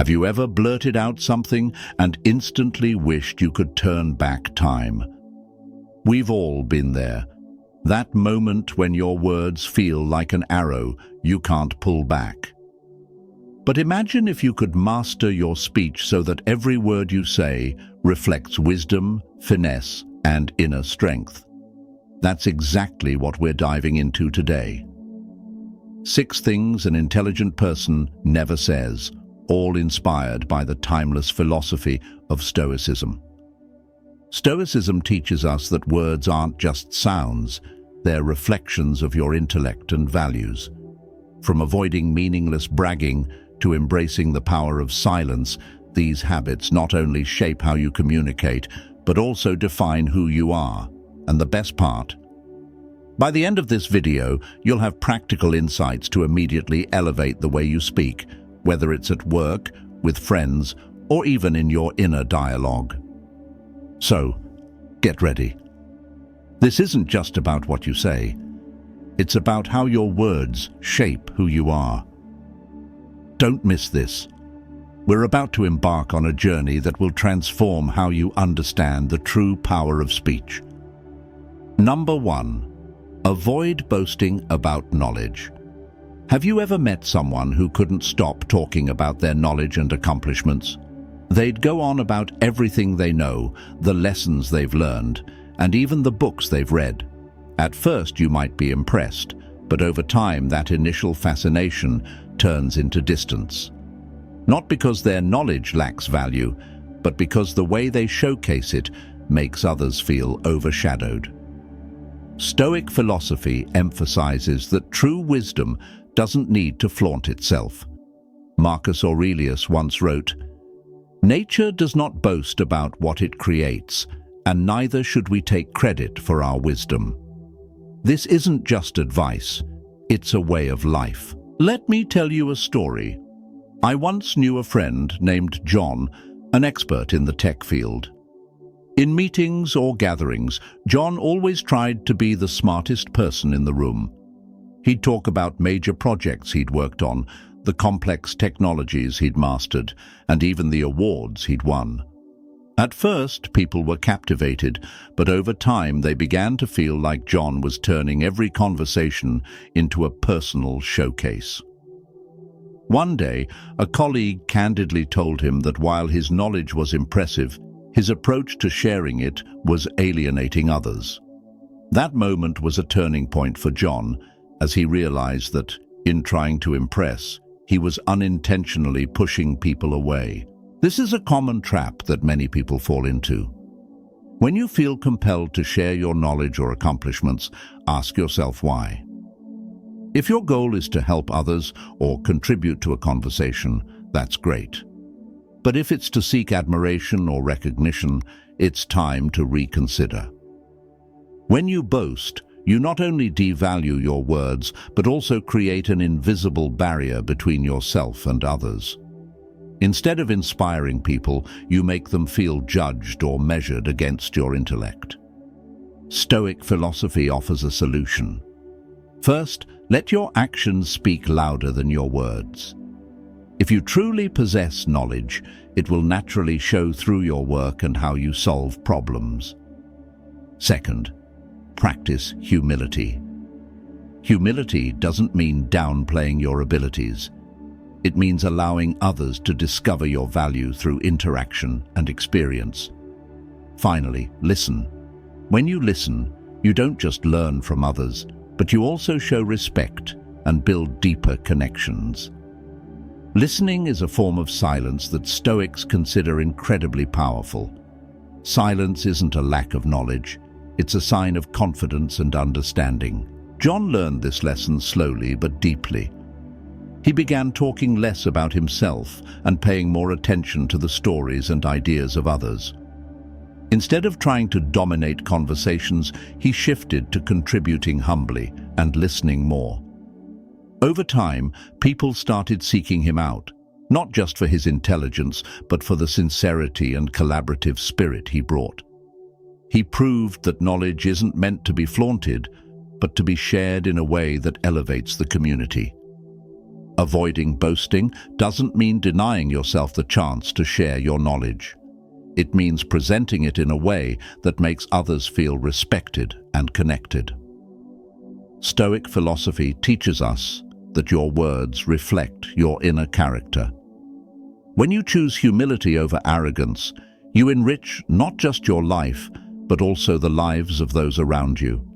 Have you ever blurted out something and instantly wished you could turn back time? We've all been there. That moment when your words feel like an arrow you can't pull back. But imagine if you could master your speech so that every word you say reflects wisdom, finesse, and inner strength. That's exactly what we're diving into today. 6 things an intelligent person never says, all inspired by the timeless philosophy of Stoicism. Stoicism teaches us that words aren't just sounds, they're reflections of your intellect and values. From avoiding meaningless bragging to embracing the power of silence, these habits not only shape how you communicate, but also define who you are. And the best part, by the end of this video, you'll have practical insights to immediately elevate the way you speak, whether it's at work, with friends, or even in your inner dialogue. So, get ready. This isn't just about what you say. It's about how your words shape who you are. Don't miss this. We're about to embark on a journey that will transform how you understand the true power of speech. Number 1. Avoid boasting about knowledge. Have you ever met someone who couldn't stop talking about their knowledge and accomplishments? They'd go on about everything they know, the lessons they've learned, and even the books they've read. At first you might be impressed, but over time that initial fascination turns into distance. Not because their knowledge lacks value, but because the way they showcase it makes others feel overshadowed. Stoic philosophy emphasizes that true wisdom doesn't need to flaunt itself. Marcus Aurelius once wrote, "Nature does not boast about what it creates, and neither should we take credit for our wisdom." This isn't just advice, it's a way of life. Let me tell you a story. I once knew a friend named John, an expert in the tech field. In meetings or gatherings, John always tried to be the smartest person in the room. He'd talk about major projects he'd worked on, the complex technologies he'd mastered, and even the awards he'd won. At first, people were captivated, but over time they began to feel like John was turning every conversation into a personal showcase. One day, a colleague candidly told him that while his knowledge was impressive, his approach to sharing it was alienating others. That moment was a turning point for John, as he realized that, in trying to impress, he was unintentionally pushing people away. This is a common trap that many people fall into. When you feel compelled to share your knowledge or accomplishments, ask yourself why. If your goal is to help others or contribute to a conversation, that's great. But if it's to seek admiration or recognition, it's time to reconsider. When you boast, you not only devalue your words, but also create an invisible barrier between yourself and others. Instead of inspiring people, you make them feel judged or measured against your intellect. Stoic philosophy offers a solution. First, let your actions speak louder than your words. If you truly possess knowledge, it will naturally show through your work and how you solve problems. Second, practice humility. Humility doesn't mean downplaying your abilities. It means allowing others to discover your value through interaction and experience. Finally, listen. When you listen, you don't just learn from others, but you also show respect and build deeper connections. Listening is a form of silence that Stoics consider incredibly powerful. Silence isn't a lack of knowledge, it's a sign of confidence and understanding. John learned this lesson slowly but deeply. He began talking less about himself and paying more attention to the stories and ideas of others. Instead of trying to dominate conversations, he shifted to contributing humbly and listening more. Over time, people started seeking him out, not just for his intelligence, but for the sincerity and collaborative spirit he brought. He proved that knowledge isn't meant to be flaunted, but to be shared in a way that elevates the community. Avoiding boasting doesn't mean denying yourself the chance to share your knowledge. It means presenting it in a way that makes others feel respected and connected. Stoic philosophy teaches us that your words reflect your inner character. When you choose humility over arrogance, you enrich not just your life, but also the lives of those around you.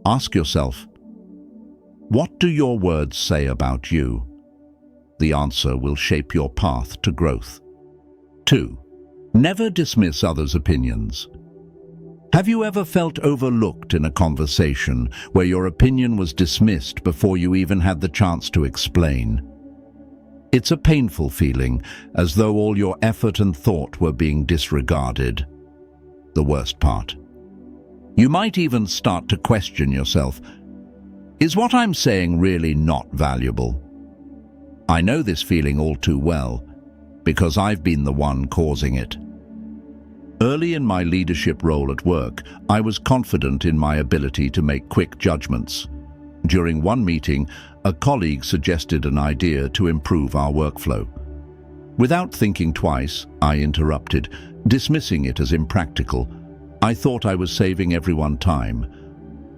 Ask yourself, what do your words say about you? The answer will shape your path to growth. 2. Never dismiss others' opinions. Have you ever felt overlooked in a conversation where your opinion was dismissed before you even had the chance to explain? It's a painful feeling, as though all your effort and thought were being disregarded. The worst part. You might even start to question yourself, is what I'm saying really not valuable? I know this feeling all too well, because I've been the one causing it. Early in my leadership role at work, I was confident in my ability to make quick judgments. During one meeting, a colleague suggested an idea to improve our workflow. Without thinking twice, I interrupted, dismissing it as impractical. I thought I was saving everyone time.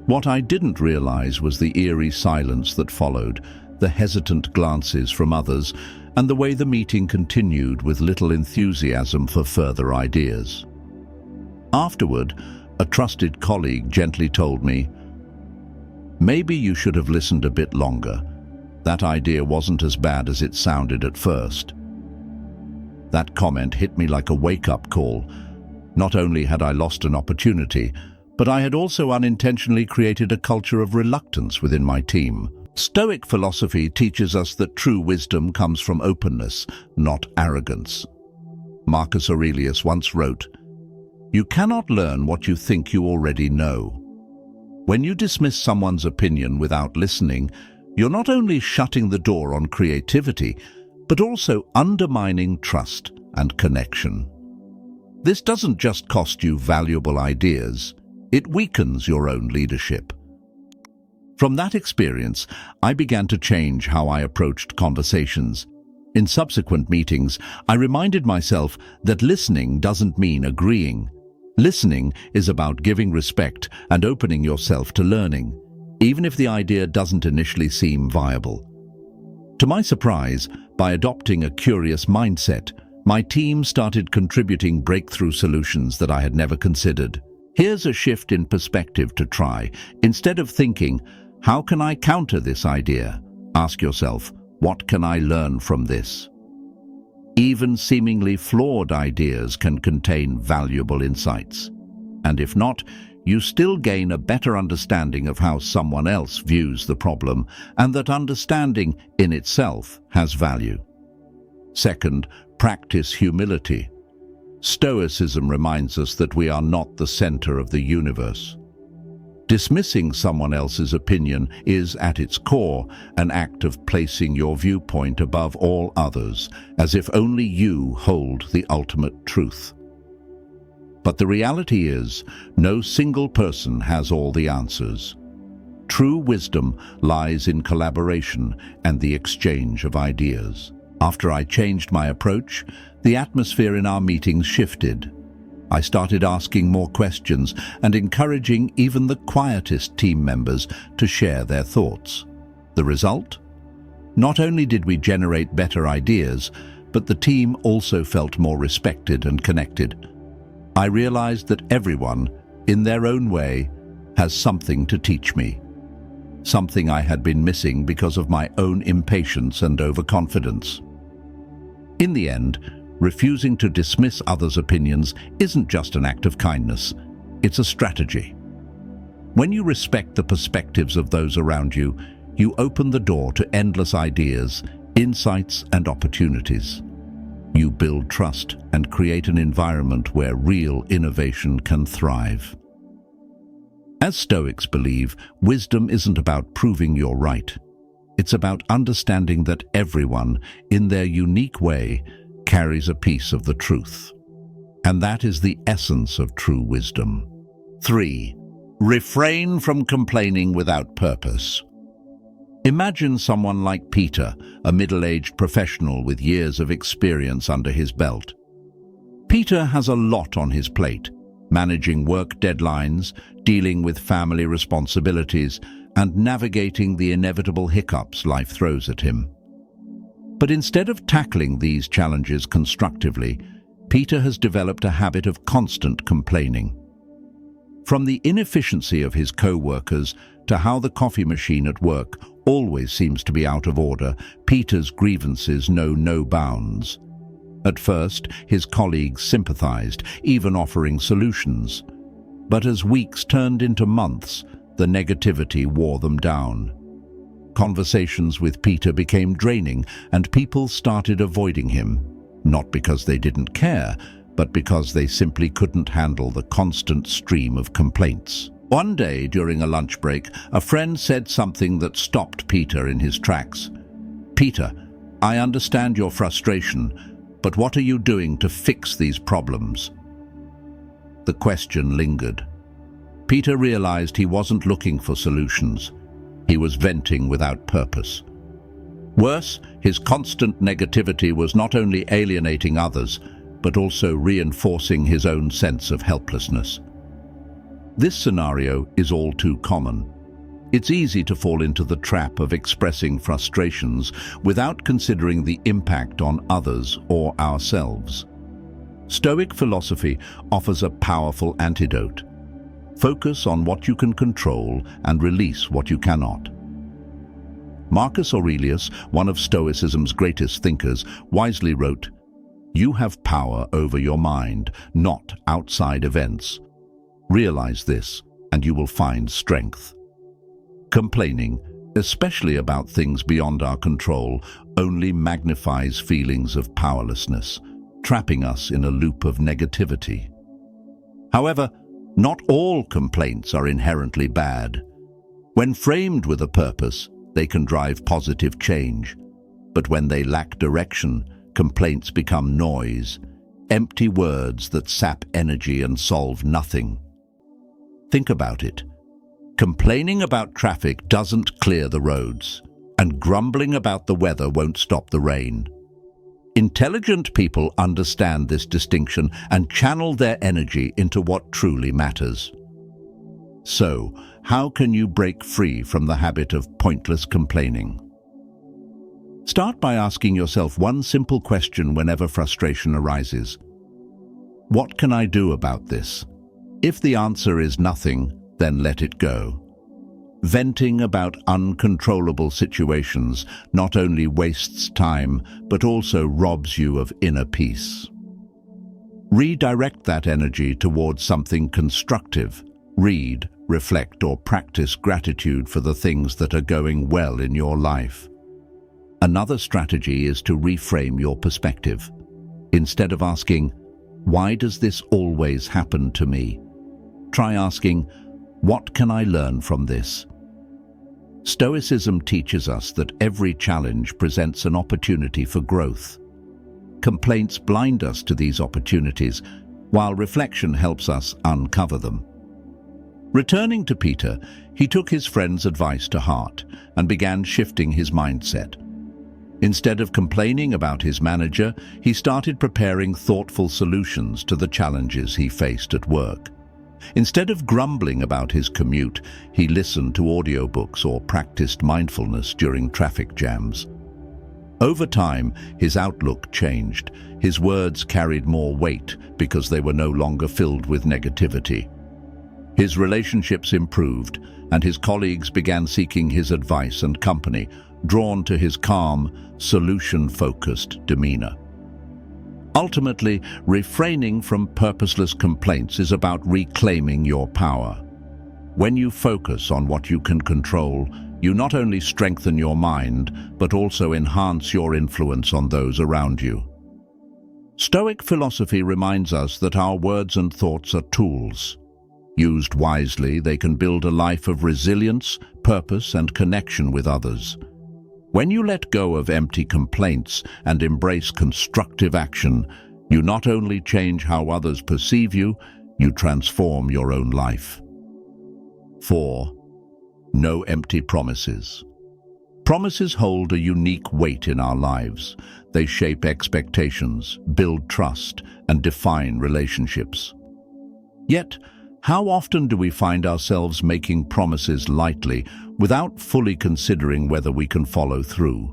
What I didn't realize was the eerie silence that followed, the hesitant glances from others, and the way the meeting continued with little enthusiasm for further ideas. Afterward, a trusted colleague gently told me, "Maybe you should have listened a bit longer. That idea wasn't as bad as it sounded at first." That comment hit me like a wake-up call. Not only had I lost an opportunity, but I had also unintentionally created a culture of reluctance within my team. Stoic philosophy teaches us that true wisdom comes from openness, not arrogance. Marcus Aurelius once wrote, "You cannot learn what you think you already know." When you dismiss someone's opinion without listening, you're not only shutting the door on creativity, but also undermining trust and connection. This doesn't just cost you valuable ideas, it weakens your own leadership. From that experience, I began to change how I approached conversations. In subsequent meetings, I reminded myself that listening doesn't mean agreeing. Listening is about giving respect and opening yourself to learning, even if the idea doesn't initially seem viable. To my surprise, by adopting a curious mindset, my team started contributing breakthrough solutions that I had never considered. Here's a shift in perspective to try. Instead of thinking, "How can I counter this idea?" ask yourself, "What can I learn from this?" Even seemingly flawed ideas can contain valuable insights. And if not, you still gain a better understanding of how someone else views the problem, and that understanding in itself has value. Second, practice humility. Stoicism reminds us that we are not the center of the universe. Dismissing someone else's opinion is, at its core, an act of placing your viewpoint above all others, as if only you hold the ultimate truth. But the reality is, no single person has all the answers. True wisdom lies in collaboration and the exchange of ideas. After I changed my approach, the atmosphere in our meetings shifted. I started asking more questions and encouraging even the quietest team members to share their thoughts. The result? Not only did we generate better ideas, but the team also felt more respected and connected. I realized that everyone, in their own way, has something to teach me. Something I had been missing because of my own impatience and overconfidence. In the end, refusing to dismiss others' opinions isn't just an act of kindness, it's a strategy. When you respect the perspectives of those around you, you open the door to endless ideas, insights, and opportunities. You build trust and create an environment where real innovation can thrive. As Stoics believe, wisdom isn't about proving you're right. It's about understanding that everyone, in their unique way, carries a piece of the truth. And that is the essence of true wisdom. 3. Refrain from complaining without purpose. Imagine someone like Peter, a middle-aged professional with years of experience under his belt. Peter has a lot on his plate, managing work deadlines, dealing with family responsibilities, and navigating the inevitable hiccups life throws at him. But instead of tackling these challenges constructively, Peter has developed a habit of constant complaining. From the inefficiency of his co-workers to how the coffee machine at work always seems to be out of order, Peter's grievances know no bounds. At first, his colleagues sympathized, even offering solutions. But as weeks turned into months, the negativity wore them down. Conversations with Peter became draining, and people started avoiding him, not because they didn't care, but because they simply couldn't handle the constant stream of complaints. One day, during a lunch break, a friend said something that stopped Peter in his tracks. "Peter, I understand your frustration, but what are you doing to fix these problems?" The question lingered. Peter realized he wasn't looking for solutions. He was venting without purpose. Worse, his constant negativity was not only alienating others, but also reinforcing his own sense of helplessness. This scenario is all too common. It's easy to fall into the trap of expressing frustrations without considering the impact on others or ourselves. Stoic philosophy offers a powerful antidote. Focus on what you can control and release what you cannot. Marcus Aurelius, one of Stoicism's greatest thinkers, wisely wrote, "You have power over your mind, not outside events. Realize this, and you will find strength." Complaining, especially about things beyond our control, only magnifies feelings of powerlessness, trapping us in a loop of negativity. However, not all complaints are inherently bad. When framed with a purpose, they can drive positive change. But when they lack direction, complaints become noise, empty words that sap energy and solve nothing. Think about it. Complaining about traffic doesn't clear the roads, and grumbling about the weather won't stop the rain. Intelligent people understand this distinction and channel their energy into what truly matters. So, how can you break free from the habit of pointless complaining? Start by asking yourself one simple question whenever frustration arises. What can I do about this? If the answer is nothing, then let it go. Venting about uncontrollable situations not only wastes time, but also robs you of inner peace. Redirect that energy towards something constructive. Read, reflect, or practice gratitude for the things that are going well in your life. Another strategy is to reframe your perspective. Instead of asking, "Why does this always happen to me?" try asking, "What can I learn from this?" Stoicism teaches us that every challenge presents an opportunity for growth. Complaints blind us to these opportunities, while reflection helps us uncover them. Returning to Peter, he took his friend's advice to heart and began shifting his mindset. Instead of complaining about his manager, he started preparing thoughtful solutions to the challenges he faced at work. Instead of grumbling about his commute, he listened to audiobooks or practiced mindfulness during traffic jams. Over time, his outlook changed. His words carried more weight because they were no longer filled with negativity. His relationships improved, and his colleagues began seeking his advice and company, drawn to his calm, solution-focused demeanor. Ultimately, refraining from purposeless complaints is about reclaiming your power. When you focus on what you can control, you not only strengthen your mind, but also enhance your influence on those around you. Stoic philosophy reminds us that our words and thoughts are tools. Used wisely, they can build a life of resilience, purpose, and connection with others. When you let go of empty complaints and embrace constructive action, you not only change how others perceive you, you transform your own life. 4. No empty promises. Promises hold a unique weight in our lives. They shape expectations, build trust, and define relationships. Yet, how often do we find ourselves making promises lightly without fully considering whether we can follow through?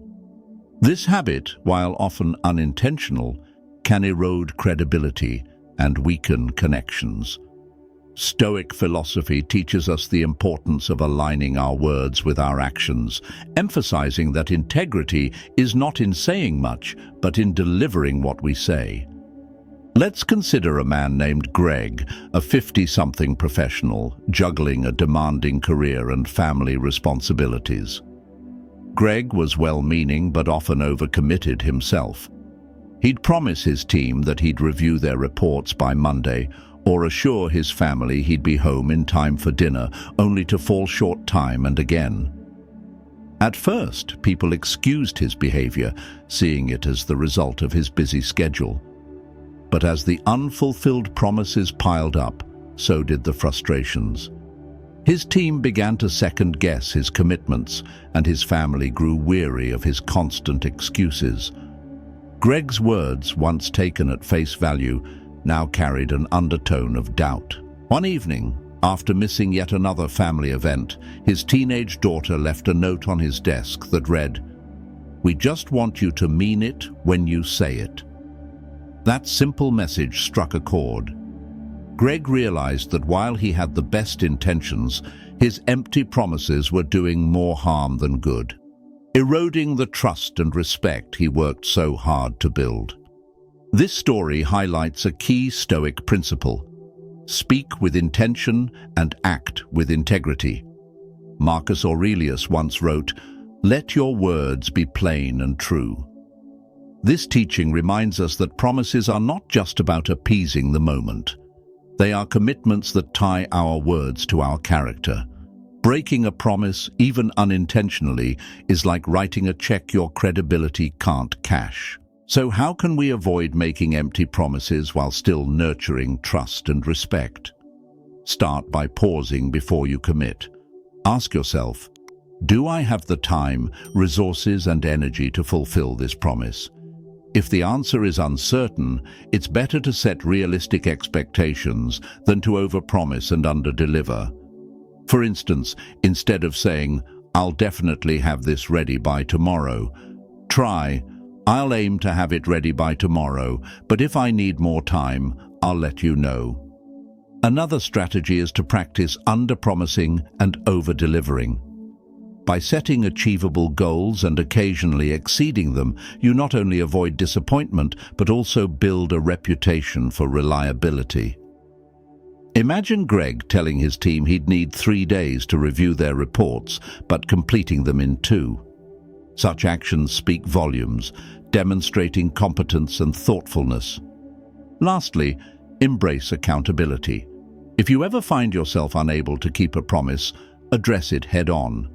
This habit, while often unintentional, can erode credibility and weaken connections. Stoic philosophy teaches us the importance of aligning our words with our actions, emphasizing that integrity is not in saying much, but in delivering what we say. Let's consider a man named Greg, a 50-something professional, juggling a demanding career and family responsibilities. Greg was well-meaning but often overcommitted himself. He'd promise his team that he'd review their reports by Monday, or assure his family he'd be home in time for dinner, only to fall short time and again. At first, people excused his behavior, seeing it as the result of his busy schedule. But as the unfulfilled promises piled up, so did the frustrations. His team began to second-guess his commitments, and his family grew weary of his constant excuses. Greg's words, once taken at face value, now carried an undertone of doubt. One evening, after missing yet another family event, his teenage daughter left a note on his desk that read, "We just want you to mean it when you say it." That simple message struck a chord. Greg realized that while he had the best intentions, his empty promises were doing more harm than good, eroding the trust and respect he worked so hard to build. This story highlights a key Stoic principle: speak with intention and act with integrity. Marcus Aurelius once wrote, "Let your words be plain and true." This teaching reminds us that promises are not just about appeasing the moment. They are commitments that tie our words to our character. Breaking a promise, even unintentionally, is like writing a check your credibility can't cash. So how can we avoid making empty promises while still nurturing trust and respect? Start by pausing before you commit. Ask yourself, do I have the time, resources, and energy to fulfill this promise? If the answer is uncertain, it's better to set realistic expectations than to overpromise and underdeliver. For instance, instead of saying, "I'll definitely have this ready by tomorrow," try, "I'll aim to have it ready by tomorrow, but if I need more time, I'll let you know." Another strategy is to practice underpromising and over-delivering. By setting achievable goals and occasionally exceeding them, you not only avoid disappointment, but also build a reputation for reliability. Imagine Greg telling his team he'd need 3 days to review their reports, but completing them in 2. Such actions speak volumes, demonstrating competence and thoughtfulness. Lastly, embrace accountability. If you ever find yourself unable to keep a promise, address it head-on.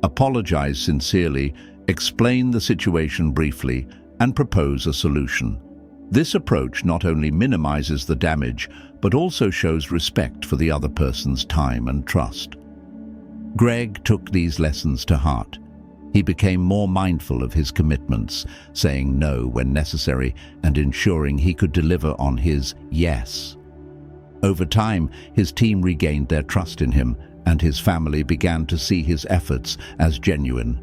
Apologize sincerely, explain the situation briefly, and propose a solution. This approach not only minimizes the damage, but also shows respect for the other person's time and trust. Greg took these lessons to heart. He became more mindful of his commitments, saying no when necessary and ensuring he could deliver on his yes. Over time, his team regained their trust in him, and his family began to see his efforts as genuine.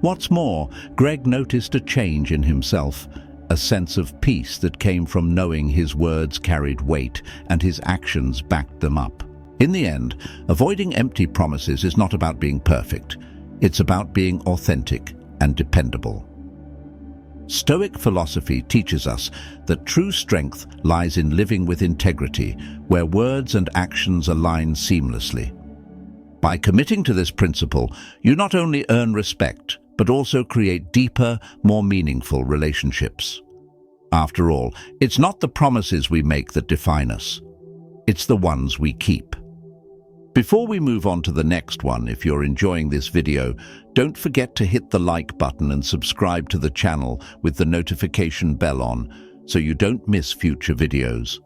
What's more, Greg noticed a change in himself, a sense of peace that came from knowing his words carried weight and his actions backed them up. In the end, avoiding empty promises is not about being perfect. It's about being authentic and dependable. Stoic philosophy teaches us that true strength lies in living with integrity, where words and actions align seamlessly. By committing to this principle, you not only earn respect, but also create deeper, more meaningful relationships. After all, it's not the promises we make that define us. It's the ones we keep. Before we move on to the next one, if you're enjoying this video, don't forget to hit the like button and subscribe to the channel with the notification bell on, so you don't miss future videos.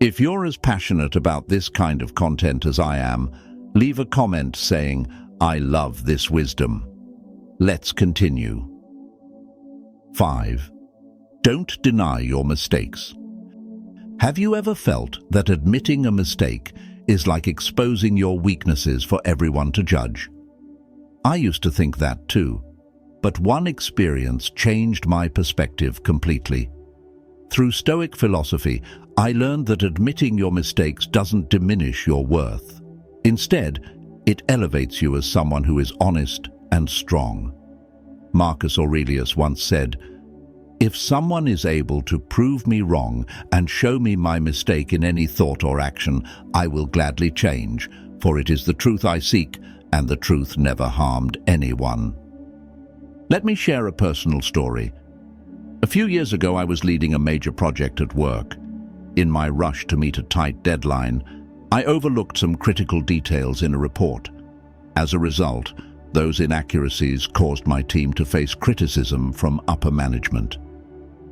If you're as passionate about this kind of content as I am, leave a comment saying, "I love this wisdom." Let's continue. 5. Don't deny your mistakes. Have you ever felt that admitting a mistake is like exposing your weaknesses for everyone to judge? I used to think that too, but one experience changed my perspective completely. Through Stoic philosophy, I learned that admitting your mistakes doesn't diminish your worth. Instead, it elevates you as someone who is honest and strong. Marcus Aurelius once said, "If someone is able to prove me wrong and show me my mistake in any thought or action, I will gladly change, for it is the truth I seek, and the truth never harmed anyone." Let me share a personal story. A few years ago, I was leading a major project at work. In my rush to meet a tight deadline, I overlooked some critical details in a report. As a result, those inaccuracies caused my team to face criticism from upper management.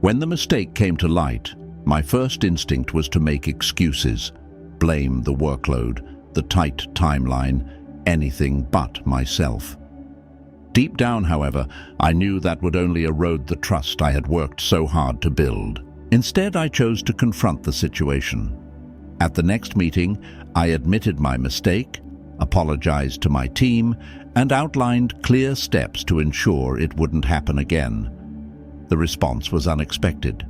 When the mistake came to light, my first instinct was to make excuses, blame the workload, the tight timeline, anything but myself. Deep down, however, I knew that would only erode the trust I had worked so hard to build. Instead, I chose to confront the situation. At the next meeting, I admitted my mistake, apologized to my team, and outlined clear steps to ensure it wouldn't happen again. The response was unexpected.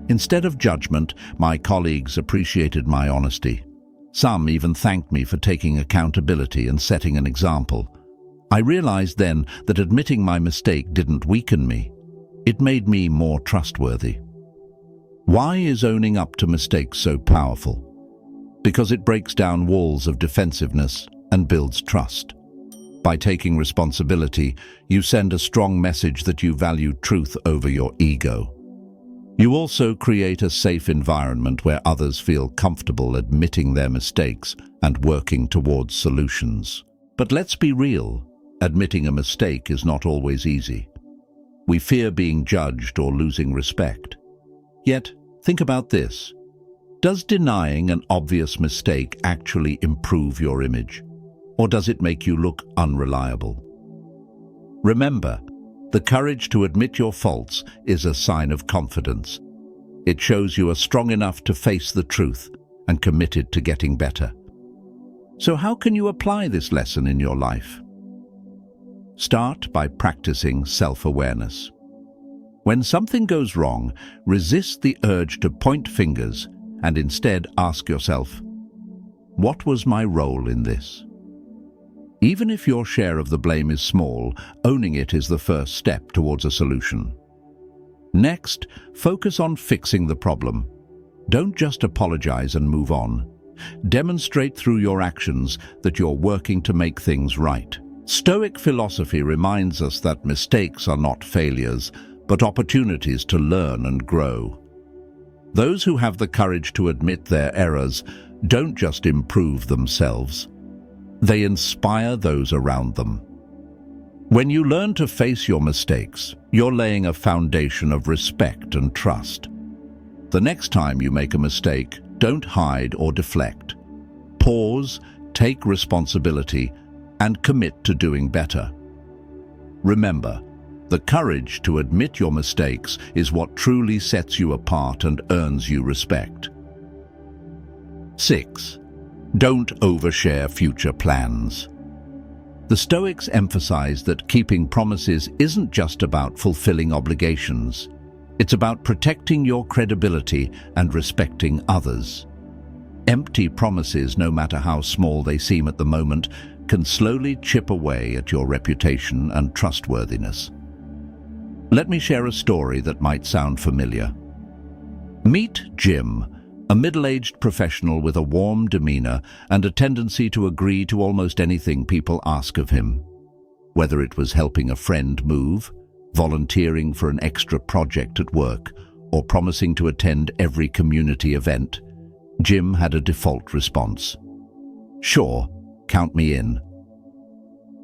Instead of judgment, my colleagues appreciated my honesty. Some even thanked me for taking accountability and setting an example. I realized then that admitting my mistake didn't weaken me. It made me more trustworthy. Why is owning up to mistakes so powerful? Because it breaks down walls of defensiveness and builds trust. By taking responsibility, you send a strong message that you value truth over your ego. You also create a safe environment where others feel comfortable admitting their mistakes and working towards solutions. But let's be real, admitting a mistake is not always easy. We fear being judged or losing respect. Yet, think about this. Does denying an obvious mistake actually improve your image? Or does it make you look unreliable? Remember, the courage to admit your faults is a sign of confidence. It shows you are strong enough to face the truth and committed to getting better. So how can you apply this lesson in your life? Start by practicing self-awareness. When something goes wrong, resist the urge to point fingers and instead ask yourself, what was my role in this? Even if your share of the blame is small, owning it is the first step towards a solution. Next, focus on fixing the problem. Don't just apologize and move on. Demonstrate through your actions that you're working to make things right. Stoic philosophy reminds us that mistakes are not failures, but opportunities to learn and grow. Those who have the courage to admit their errors don't just improve themselves. They inspire those around them. When you learn to face your mistakes, you're laying a foundation of respect and trust. The next time you make a mistake, don't hide or deflect. Pause, take responsibility, and commit to doing better. Remember, the courage to admit your mistakes is what truly sets you apart and earns you respect. 6. Don't overshare future plans. The Stoics emphasize that keeping promises isn't just about fulfilling obligations. It's about protecting your credibility and respecting others. Empty promises, no matter how small they seem at the moment, can slowly chip away at your reputation and trustworthiness. Let me share a story that might sound familiar. Meet Jim, a middle-aged professional with a warm demeanor and a tendency to agree to almost anything people ask of him. Whether it was helping a friend move, volunteering for an extra project at work, or promising to attend every community event, Jim had a default response. Sure, count me in.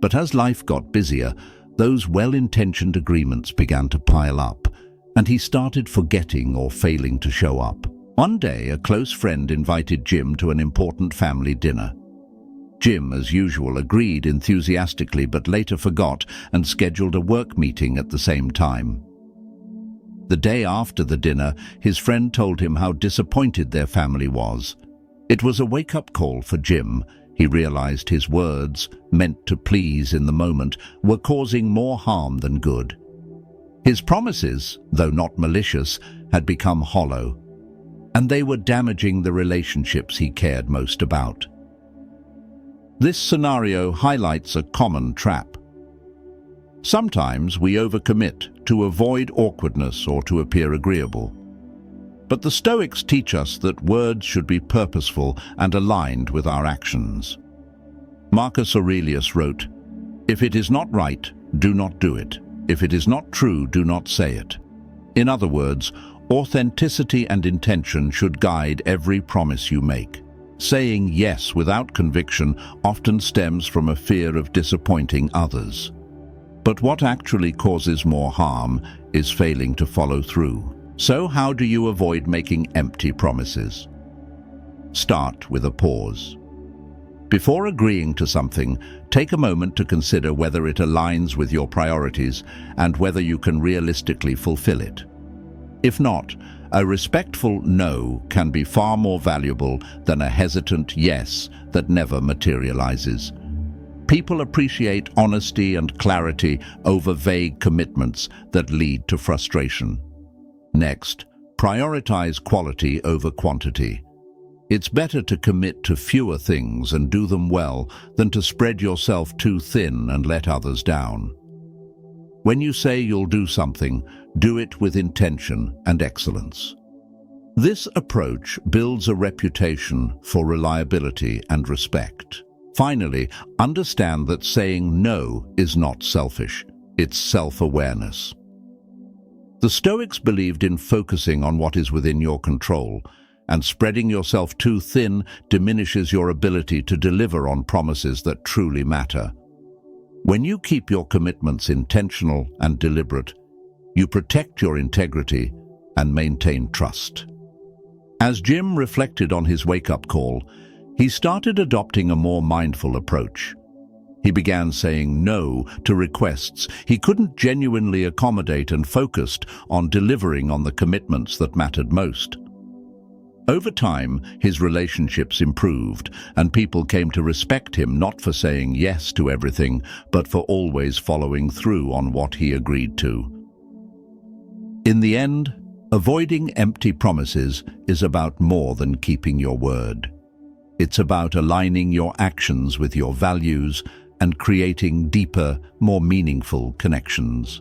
But as life got busier, those well-intentioned agreements began to pile up, and he started forgetting or failing to show up. One day, a close friend invited Jim to an important family dinner. Jim, as usual, agreed enthusiastically but later forgot and scheduled a work meeting at the same time. The day after the dinner, his friend told him how disappointed their family was. It was a wake-up call for Jim. He realized his words, meant to please in the moment, were causing more harm than good. His promises, though not malicious, had become hollow, and they were damaging the relationships he cared most about. This scenario highlights a common trap. Sometimes we overcommit to avoid awkwardness or to appear agreeable. But the Stoics teach us that words should be purposeful and aligned with our actions. Marcus Aurelius wrote, "If it is not right, do not do it. If it is not true, do not say it." In other words, authenticity and intention should guide every promise you make. Saying yes without conviction often stems from a fear of disappointing others. But what actually causes more harm is failing to follow through. So how do you avoid making empty promises? Start with a pause. Before agreeing to something, take a moment to consider whether it aligns with your priorities and whether you can realistically fulfill it. If not, a respectful no can be far more valuable than a hesitant yes that never materializes. People appreciate honesty and clarity over vague commitments that lead to frustration. Next, prioritize quality over quantity. It's better to commit to fewer things and do them well than to spread yourself too thin and let others down. When you say you'll do something, do it with intention and excellence. This approach builds a reputation for reliability and respect. Finally, understand that saying no is not selfish, it's self-awareness. The Stoics believed in focusing on what is within your control, and spreading yourself too thin diminishes your ability to deliver on promises that truly matter. When you keep your commitments intentional and deliberate, you protect your integrity and maintain trust. As Jim reflected on his wake-up call, he started adopting a more mindful approach. He began saying no to requests he couldn't genuinely accommodate and focused on delivering on the commitments that mattered most. Over time, his relationships improved, and people came to respect him not for saying yes to everything, but for always following through on what he agreed to. In the end, avoiding empty promises is about more than keeping your word. It's about aligning your actions with your values and creating deeper, more meaningful connections.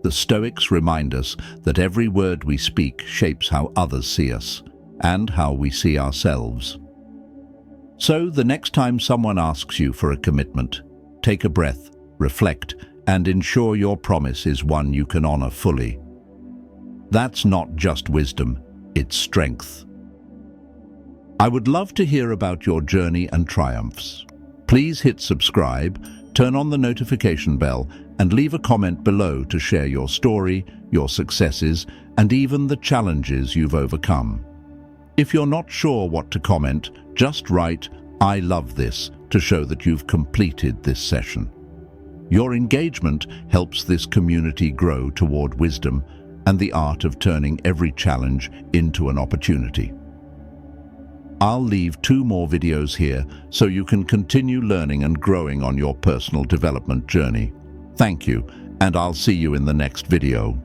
The Stoics remind us that every word we speak shapes how others see us and how we see ourselves. So the next time someone asks you for a commitment, take a breath, reflect, and ensure your promise is one you can honor fully. That's not just wisdom, it's strength. I would love to hear about your journey and triumphs. Please hit subscribe, turn on the notification bell, and leave a comment below to share your story, your successes, and even the challenges you've overcome. If you're not sure what to comment, just write, "I love this," to show that you've completed this session. Your engagement helps this community grow toward wisdom and the art of turning every challenge into an opportunity. I'll leave 2 more videos here so you can continue learning and growing on your personal development journey. Thank you, and I'll see you in the next video.